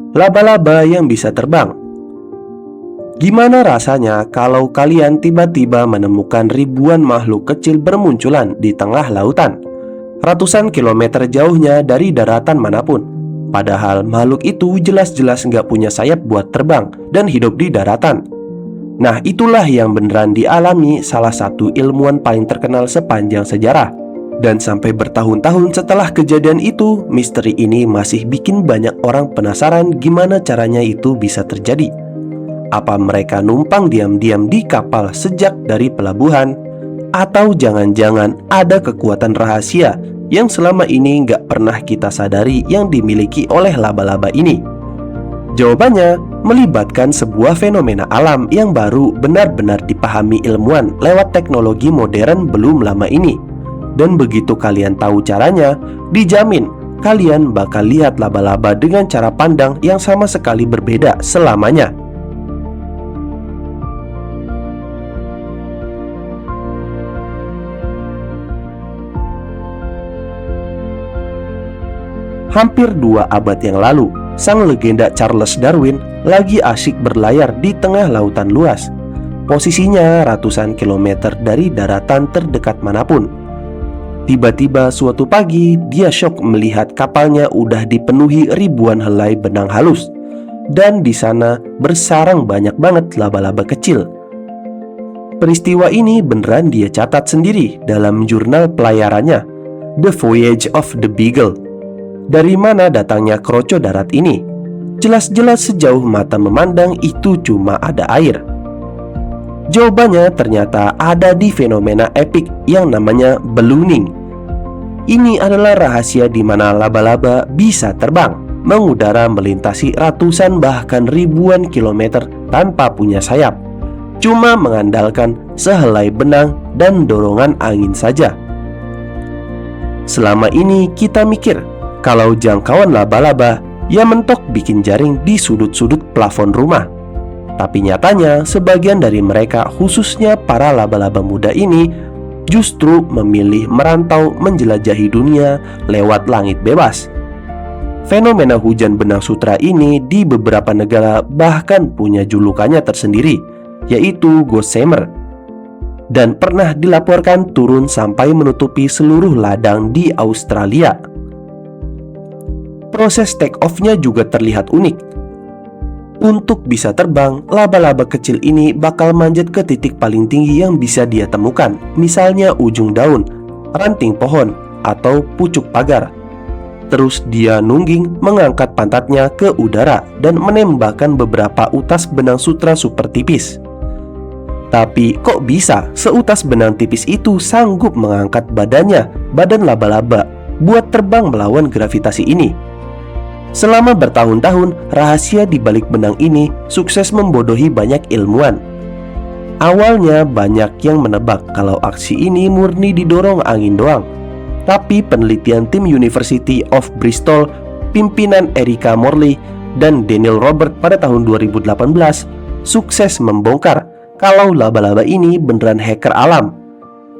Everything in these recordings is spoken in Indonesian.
laba-laba yang bisa terbang. Gimana rasanya kalau kalian tiba-tiba menemukan ribuan makhluk kecil bermunculan di tengah lautan, ratusan kilometer jauhnya dari daratan manapun? Padahal makhluk itu jelas-jelas nggak punya sayap buat terbang dan hidup di daratan. Nah, itulah yang beneran dialami salah satu ilmuwan paling terkenal sepanjang sejarah. Dan sampai bertahun-tahun setelah kejadian itu, misteri ini masih bikin banyak orang penasaran gimana caranya itu bisa terjadi. Apa mereka numpang diam-diam di kapal sejak dari pelabuhan? Atau jangan-jangan ada kekuatan rahasia yang selama ini nggak pernah kita sadari yang dimiliki oleh laba-laba ini? Jawabannya melibatkan sebuah fenomena alam yang baru benar-benar dipahami ilmuwan lewat teknologi modern belum lama ini. Dan begitu kalian tahu caranya, dijamin kalian bakal lihat laba-laba dengan cara pandang yang sama sekali berbeda selamanya. Hampir 2 abad yang lalu, sang legenda Charles Darwin lagi asyik berlayar di tengah lautan luas. Posisinya ratusan kilometer dari daratan terdekat manapun. Tiba-tiba suatu pagi, dia syok melihat kapalnya udah dipenuhi ribuan helai benang halus. Dan di sana bersarang banyak banget laba-laba kecil. Peristiwa ini beneran dia catat sendiri dalam jurnal pelayarannya, The Voyage of the Beagle. Dari mana datangnya kroco darat ini? Jelas-jelas sejauh mata memandang itu cuma ada air. Jawabannya ternyata ada di fenomena epik yang namanya ballooning. Ini adalah rahasia di mana laba-laba bisa terbang, mengudara melintasi ratusan bahkan ribuan kilometer tanpa punya sayap, cuma mengandalkan sehelai benang dan dorongan angin saja. Selama ini kita mikir kalau jangkauan laba-laba ya mentok bikin jaring di sudut-sudut plafon rumah. Tapi nyatanya sebagian dari mereka, khususnya para laba-laba muda ini, justru memilih merantau menjelajahi dunia lewat langit bebas. Fenomena hujan benang sutra ini di beberapa negara bahkan punya julukannya tersendiri, yaitu Gossamer, dan pernah dilaporkan turun sampai menutupi seluruh ladang di Australia. Proses take off-nya juga terlihat unik. Untuk bisa terbang, laba-laba kecil ini bakal manjat ke titik paling tinggi yang bisa dia temukan, misalnya ujung daun, ranting pohon, atau pucuk pagar. Terus dia nungging mengangkat pantatnya ke udara dan menembakkan beberapa utas benang sutra super tipis. Tapi kok bisa seutas benang tipis itu sanggup mengangkat badan laba-laba buat terbang melawan gravitasi ini? Selama bertahun-tahun, rahasia di balik benang ini sukses membodohi banyak ilmuwan. Awalnya banyak yang menebak kalau aksi ini murni didorong angin doang. Tapi penelitian tim University of Bristol, pimpinan Erica Morley dan Daniel Robert pada tahun 2018 sukses membongkar kalau laba-laba ini beneran hacker alam.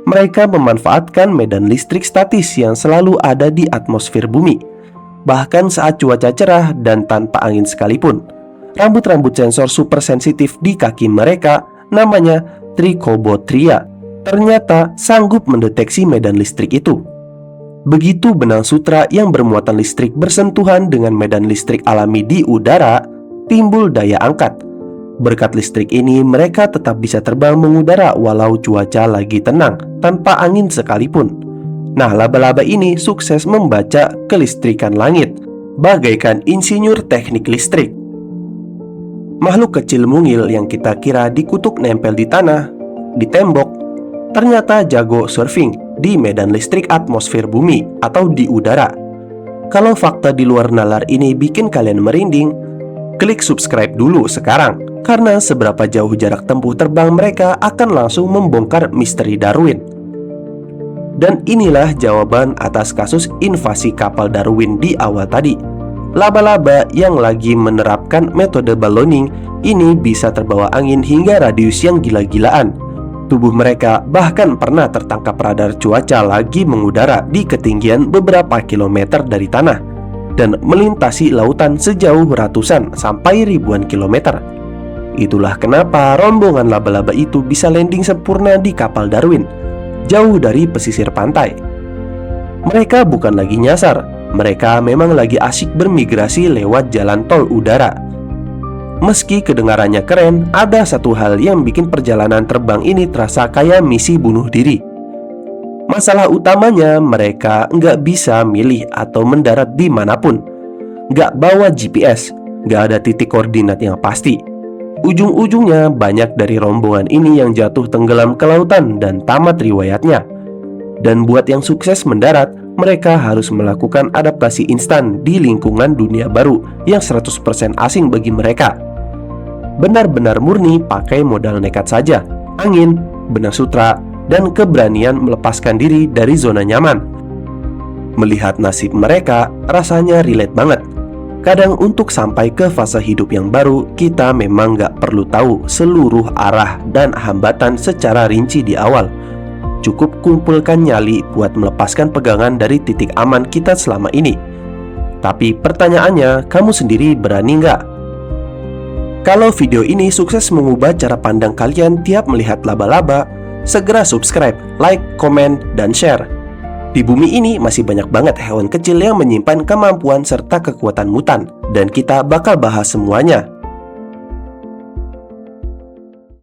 Mereka memanfaatkan medan listrik statis yang selalu ada di atmosfer bumi. Bahkan saat cuaca cerah dan tanpa angin sekalipun, rambut-rambut sensor super sensitif di kaki mereka, namanya Trichobotria, ternyata sanggup mendeteksi medan listrik itu. Begitu benang sutra yang bermuatan listrik bersentuhan dengan medan listrik alami di udara, timbul daya angkat. Berkat listrik ini, mereka tetap bisa terbang mengudara walau cuaca lagi tenang, tanpa angin sekalipun. Nah, laba-laba ini sukses membaca kelistrikan langit, bagaikan insinyur teknik listrik. Makhluk kecil mungil yang kita kira dikutuk nempel di tanah, di tembok, ternyata jago surfing di medan listrik atmosfer bumi atau di udara. Kalau fakta di luar nalar ini bikin kalian merinding, klik subscribe dulu sekarang, karena seberapa jauh jarak tempuh terbang mereka akan langsung membongkar misteri Darwin. Dan inilah jawaban atas kasus invasi kapal Darwin di awal tadi. Laba-laba yang lagi menerapkan metode ballooning ini bisa terbawa angin hingga radius yang gila-gilaan. Tubuh mereka bahkan pernah tertangkap radar cuaca lagi mengudara di ketinggian beberapa kilometer dari tanah. dan melintasi lautan sejauh ratusan sampai ribuan kilometer. Itulah kenapa rombongan laba-laba itu bisa landing sempurna di kapal Darwin, jauh dari pesisir pantai. Mereka bukan lagi nyasar, mereka memang lagi asyik bermigrasi lewat jalan tol udara. Meski kedengarannya keren, ada satu hal yang bikin perjalanan terbang ini terasa kayak misi bunuh diri. Masalah utamanya, mereka nggak bisa milih atau mendarat dimanapun. Nggak bawa GPS, nggak ada titik koordinat yang pasti. Ujung-ujungnya banyak dari rombongan ini yang jatuh tenggelam ke lautan dan tamat riwayatnya. Dan buat yang sukses mendarat, mereka harus melakukan adaptasi instan di lingkungan dunia baru yang 100% asing bagi mereka. Benar-benar murni pakai modal nekat saja, angin, benang sutra, dan keberanian melepaskan diri dari zona nyaman. Melihat nasib mereka, rasanya relate banget. Kadang untuk sampai ke fase hidup yang baru, kita memang nggak perlu tahu seluruh arah dan hambatan secara rinci di awal. Cukup kumpulkan nyali buat melepaskan pegangan dari titik aman kita selama ini. Tapi pertanyaannya, kamu sendiri berani nggak? Kalau video ini sukses mengubah cara pandang kalian tiap melihat laba-laba, segera subscribe, like, komen, dan share. Di bumi ini masih banyak banget hewan kecil yang menyimpan kemampuan serta kekuatan mutan, dan kita bakal bahas semuanya.